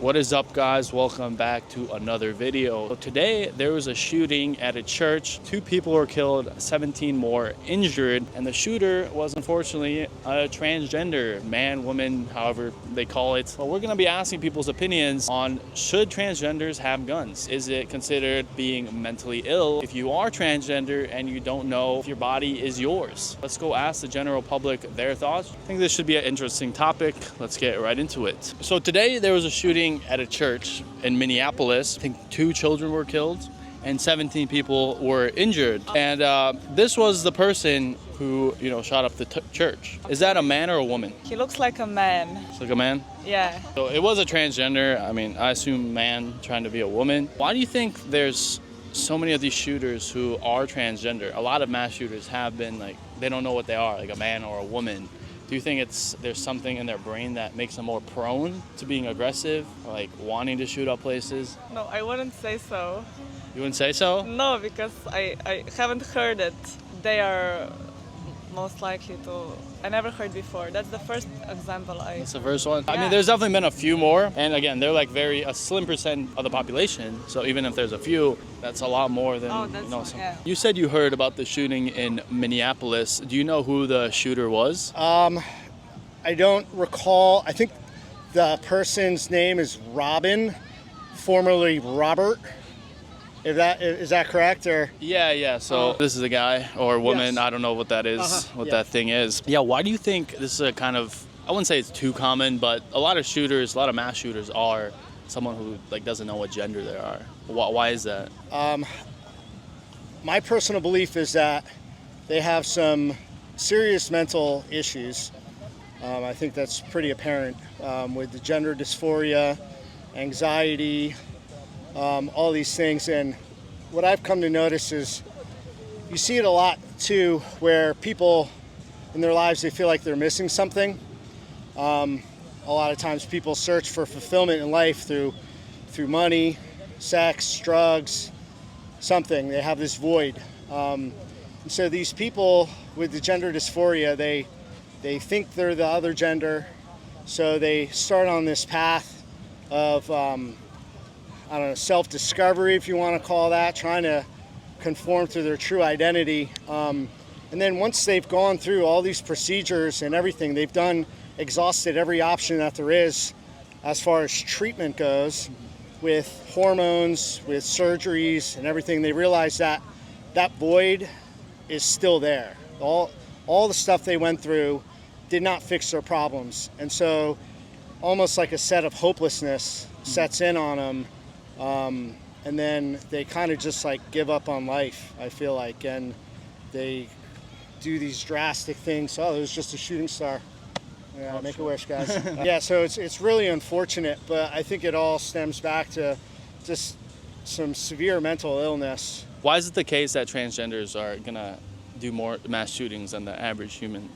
What is up, guys? Welcome back to another video. So today there was a shooting at a church. 2 people were killed, 17 more injured, and the shooter was unfortunately a transgender man, woman, however they call it. But we're going to be asking people's opinions on should transgenders have guns? Is it considered being mentally ill if you are transgender and you don't know if your body is yours? Let's go ask the general public their thoughts. I think this should be an interesting topic. Let's get right into it. So today there was a shooting at a church in Minneapolis. I think 2 children were killed and 17 people were injured. And this was the person who, shot up the church. Is that a man or a woman? He looks like a man. It's like a man? Yeah. So it was a transgender. I mean, I assume man trying to be a woman. Why do you think there's so many of these shooters who are transgender? A lot of mass shooters have been they don't know what they are, like a man or a woman. Do you think there's something in their brain that makes them more prone to being aggressive, or like wanting to shoot up places? No, I wouldn't say so. You wouldn't say so? No, because I haven't heard it. They are most likely to. I never heard before. That's the first example That's the first one? Yeah. I mean, there's definitely been a few more. And again, they're a slim percent of the population. So even if there's a few, that's a lot more than, yeah. You said you heard about the shooting in Minneapolis. Do you know who the shooter was? I don't recall. I think the person's name is Robin, formerly Robert. Is that correct? Or Yeah. So this is a guy or woman. Yes. I don't know what that is, that thing is. Yeah, why do you think this is a kind of, I wouldn't say it's too common, but a lot of mass shooters are someone who doesn't know what gender they are. Why is that? my personal belief is that they have some serious mental issues. I think that's pretty apparent with the gender dysphoria, anxiety, all these things. And what I've come to notice is you see it a lot too, where people in their lives, they feel like they're missing something. A lot of times people search for fulfillment in life through money, sex, drugs, something. They have this void. And so these people with the gender dysphoria, they think they're the other gender. So they start on this path of self-discovery, if you want to call that, trying to conform to their true identity. And then once they've gone through all these procedures and everything, they've exhausted every option that there is as far as treatment goes, with hormones, with surgeries and everything, they realize that void is still there. All the stuff they went through did not fix their problems. And so almost like a set of hopelessness sets in on them. And then they kind of just give up on life, I feel like, and they do these drastic things. Oh, it was just a shooting star. Yeah, make a wish, guys. Yeah, so it's really unfortunate, but I think it all stems back to just some severe mental illness. Why is it the case that transgenders are gonna do more mass shootings than the average human?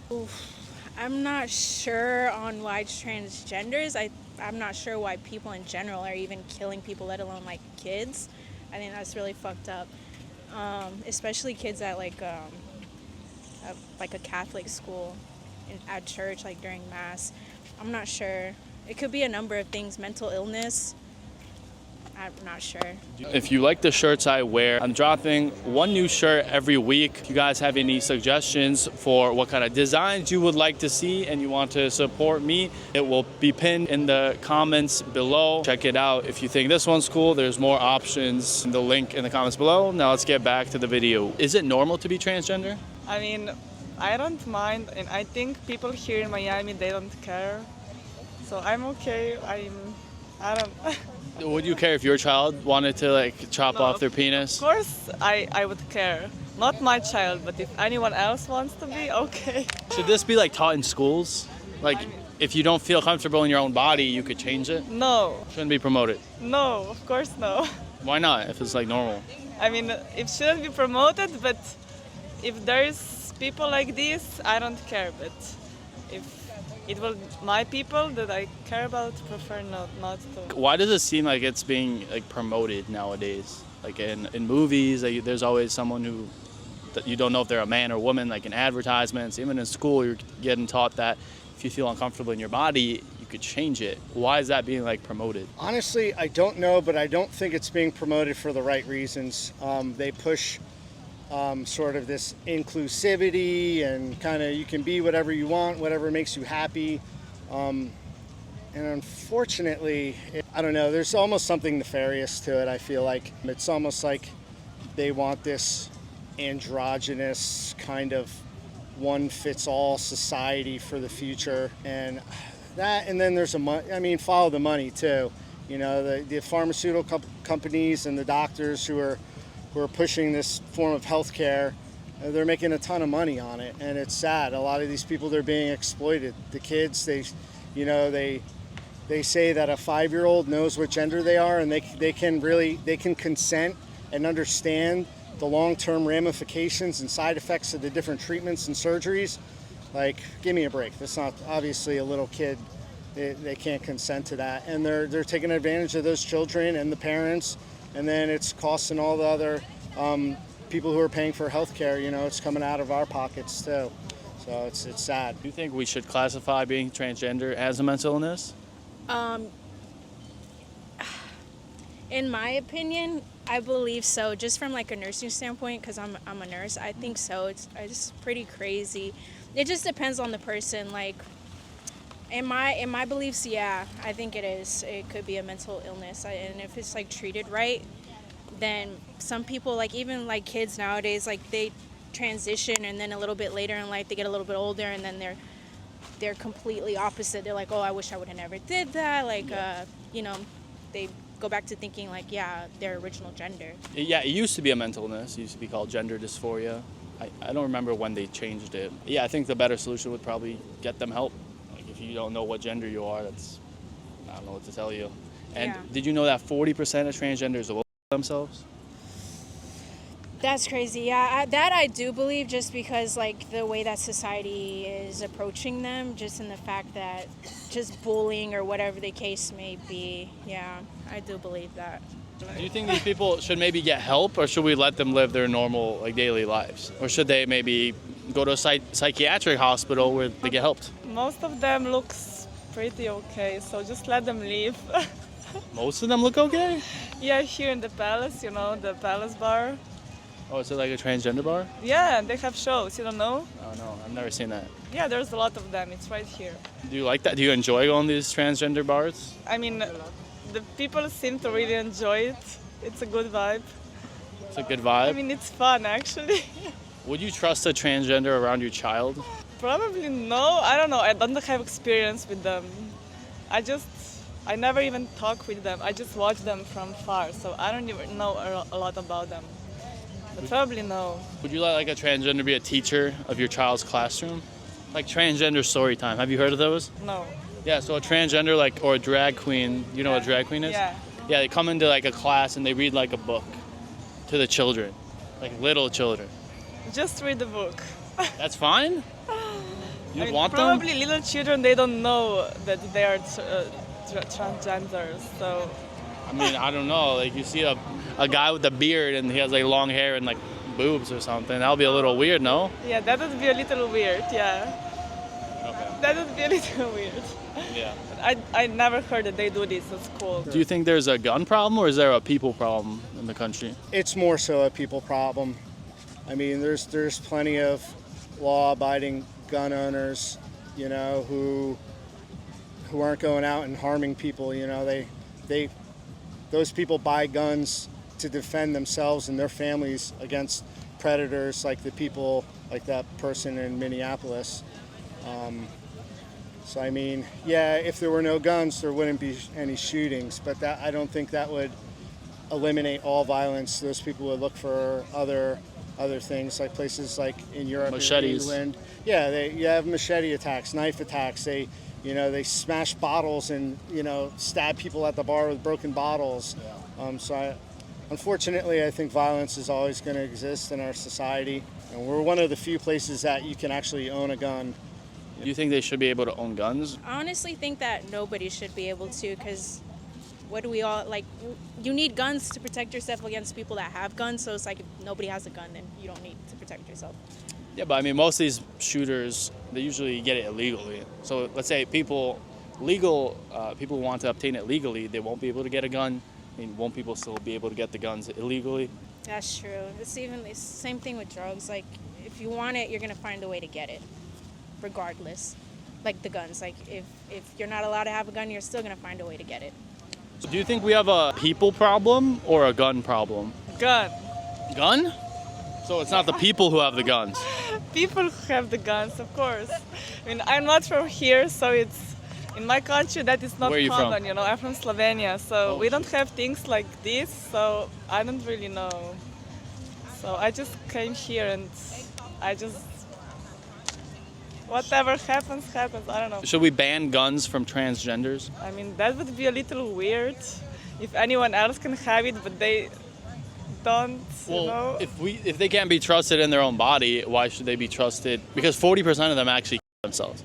I'm not sure on why it's transgenders. I'm not sure why people in general are even killing people, let alone kids. I think that's really fucked up. Especially kids at a Catholic school, at church, during mass. I'm not sure. It could be a number of things. Mental illness. I'm not sure. If you like the shirts I wear, I'm dropping 1 new shirt every week. If you guys have any suggestions for what kind of designs you would like to see and you want to support me, it will be pinned in the comments below. Check it out. If you think this one's cool, there's more options in the link in the comments below. Now let's get back to the video. Is it normal to be transgender? I mean, I don't mind, and I think people here in Miami, they don't care. So I'm okay. I don't. Would you care if your child wanted to chop off their penis? Of course I would care. Not my child, but if anyone else wants to be, okay. Should this be taught in schools? If you don't feel comfortable in your own body, you could change it? No. Shouldn't be promoted? No, of course no. Why not, if it's normal? I mean, it shouldn't be promoted, but if there's people like this, I don't care. But if it will my people that I care about, prefer not to. Why does it seem like it's being promoted nowadays? In movies, there's always someone who that you don't know if they're a man or woman. In advertisements, even in school, you're getting taught that if you feel uncomfortable in your body, you could change it. Why is that being like promoted? Honestly, I don't know, but I don't think it's being promoted for the right reasons. They push sort of this inclusivity and kind of you can be whatever you want, whatever makes you happy. And unfortunately, I don't know, there's almost something nefarious to it, I feel like. It's almost like they want this androgynous kind of one-fits-all society for the future. And then there's follow the money too. You know, the pharmaceutical companies and the doctors who are pushing this form of healthcare, they're making a ton of money on it, and it's sad. A lot of these people, they're being exploited. The kids, they say that a 5-year-old knows what gender they are, and they can consent and understand the long-term ramifications and side effects of the different treatments and surgeries. Like, give me a break. That's not obviously a little kid. They can't consent to that, and they're taking advantage of those children and the parents, and then it's costing all the other people who are paying for health care. You know, it's coming out of our pockets too. So it's sad. Do you think we should classify being transgender as a mental illness? In my opinion, I believe so. Just from like a nursing standpoint, because I'm a nurse, I think so. It's pretty crazy. It just depends on the person. Like in my beliefs, yeah, I think it is. It could be a mental illness, and if it's like treated right, then some people, like even like kids nowadays, like they transition and then a little bit later in life they get a little bit older and then they're completely opposite. They're like, oh, I wish I would have never did that. Like they go back to thinking like, yeah, their original gender. Yeah, it used to be a mental illness. It used to be called gender dysphoria. I don't remember when they changed it. Yeah, I think the better solution would probably get them help. Like if you don't know what gender you are, I don't know what to tell you. And Did you know that 40% of transgenders will themselves? That's crazy. Yeah, that I do believe, just because like the way that society is approaching them, just in the fact that just bullying or whatever the case may be. Yeah, I do believe that. Do you think these people should maybe get help, or should we let them live their normal like daily lives? Or should they maybe go to a psychiatric hospital where they get helped? Most of them looks pretty okay, so just let them live. Most of them look okay? Yeah, here in the Palace, you know, the Palace bar. Oh, is it like a transgender bar? Yeah, they have shows, you don't know? Oh, no, I've never seen that. Yeah, there's a lot of them, it's right here. Do you like that? Do you enjoy going to these transgender bars? I mean, the people seem to really enjoy it. It's a good vibe. It's a good vibe? I mean, it's fun, actually. Would you trust a transgender around your child? Probably no, I don't know, I don't have experience with them. I never even talk with them, I just watch them from far, so I don't even know a lot about them. But probably no. Would you like a transgender be a teacher of your child's classroom? Like transgender story time, have you heard of those? No. Yeah, so a transgender or a drag queen, you know what a drag queen is? Yeah. Yeah, they come into like a class and they read like a book to the children, like little children. Just read the book. That's fine? You want them? Probably little children, they don't know that they are transgenders, so... I mean, I don't know, like you see a guy with a beard and he has like long hair and like boobs or something, that'll be a little weird, no? Yeah, that would be a little weird, yeah. Okay. That would be a little weird. Yeah. I never heard that they do this at school. Do you think there's a gun problem or is there a people problem in the country? It's more so a people problem. I mean, there's plenty of law-abiding gun owners, you know, who aren't going out and harming people. You know, those people buy guns to defend themselves and their families against predators like the people, like that person in Minneapolis. So I mean, yeah, if there were no guns, there wouldn't be any shootings, but I don't think that would eliminate all violence. Those people would look for other things, like places like in Europe, machetes. Or England. Yeah, you have machete attacks, knife attacks. They smash bottles and stab people at the bar with broken bottles. Yeah. Unfortunately, I think violence is always going to exist in our society, and we're one of the few places that you can actually own a gun. Do you think they should be able to own guns? I honestly think that nobody should be able to, because what do we all, like, you need guns to protect yourself against people that have guns, so it's like if nobody has a gun, then you don't need to protect yourself. Yeah, but I mean, most of these shooters, they usually get it illegally. So let's say people legal people who want to obtain it legally, they won't be able to get a gun. I mean, won't people still be able to get the guns illegally? That's true. It's the same thing with drugs. Like, if you want it, you're gonna find a way to get it, regardless. Like the guns. Like, if you're not allowed to have a gun, you're still gonna find a way to get it. So do you think we have a people problem or a gun problem? Gun. Gun? So it's not the people who have the guns. People have the guns, of course. I mean, I'm not from here, so it's in my country that is not Where are you common. from? You know, I'm from Slovenia, so Oh, we don't have things like this. So I don't really know. So I just came here and I just whatever happens, happens. I don't know. Should we ban guns from transgenders? I mean, that would be a little weird if anyone else can have it, but they don't. You know. If they can't be trusted in their own body, why should they be trusted? Because 40% of them actually kill themselves.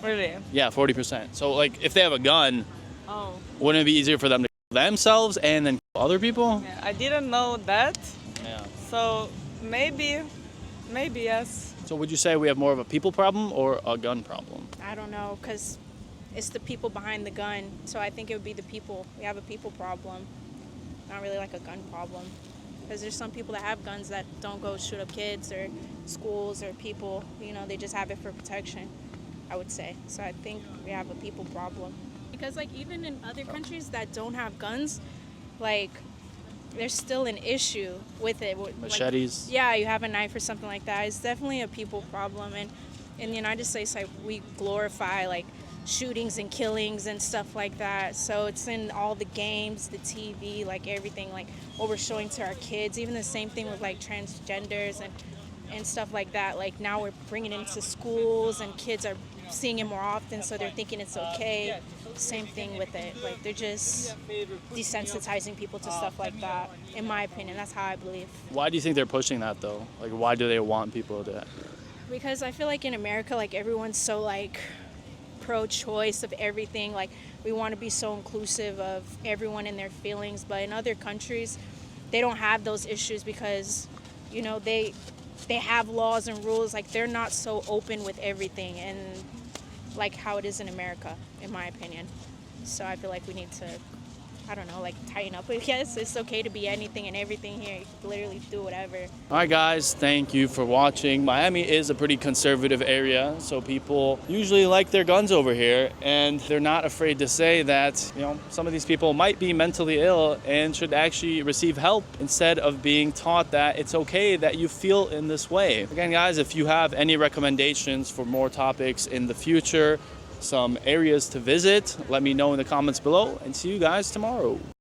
Really? Yeah, 40%. So like, if they have a gun, Oh. wouldn't it be easier for them to kill themselves and then kill other people? Yeah, I didn't know that. Yeah. So maybe yes. So would you say we have more of a people problem or a gun problem? I don't know, because it's the people behind the gun. So I think it would be the people. We have a people problem, not really like a gun problem. Because there's some people that have guns that don't go shoot up kids or schools or people. You know, they just have it for protection, I would say. So I think we have a people problem. Because like even in other countries that don't have guns, like there's still an issue with it. Like, Machetes? yeah, you have a knife or something like that. It's definitely a people problem. And in the United States, like we glorify like shootings and killings and stuff like that. So it's in all the games, the TV, like everything, like what we're showing to our kids. Even the same thing with like transgenders and stuff like that. Like now we're bringing it into schools and kids are seeing it more often, so they're thinking it's okay. Same thing with it. Like they're just desensitizing people to stuff like that. In my opinion, that's how I believe. Why do you think they're pushing that though? Like, why do they want people to? Because I feel like in America, like everyone's so like pro-choice of everything. Like we want to be so inclusive of everyone and their feelings, but in other countries, they don't have those issues because, you know, they have laws and rules. Like they're not so open with everything and like how it is in America, in my opinion. So I feel like we need to, I don't know, like tighten up. I guess it's okay to be anything and everything here. You can literally do whatever. All right, guys, thank you for watching. Miami is a pretty conservative area, so people usually like their guns over here, and they're not afraid to say that, you know, some of these people might be mentally ill and should actually receive help instead of being taught that it's okay that you feel in this way. Again, guys, if you have any recommendations for more topics in the future, some areas to visit, let me know in the comments below, and see you guys tomorrow.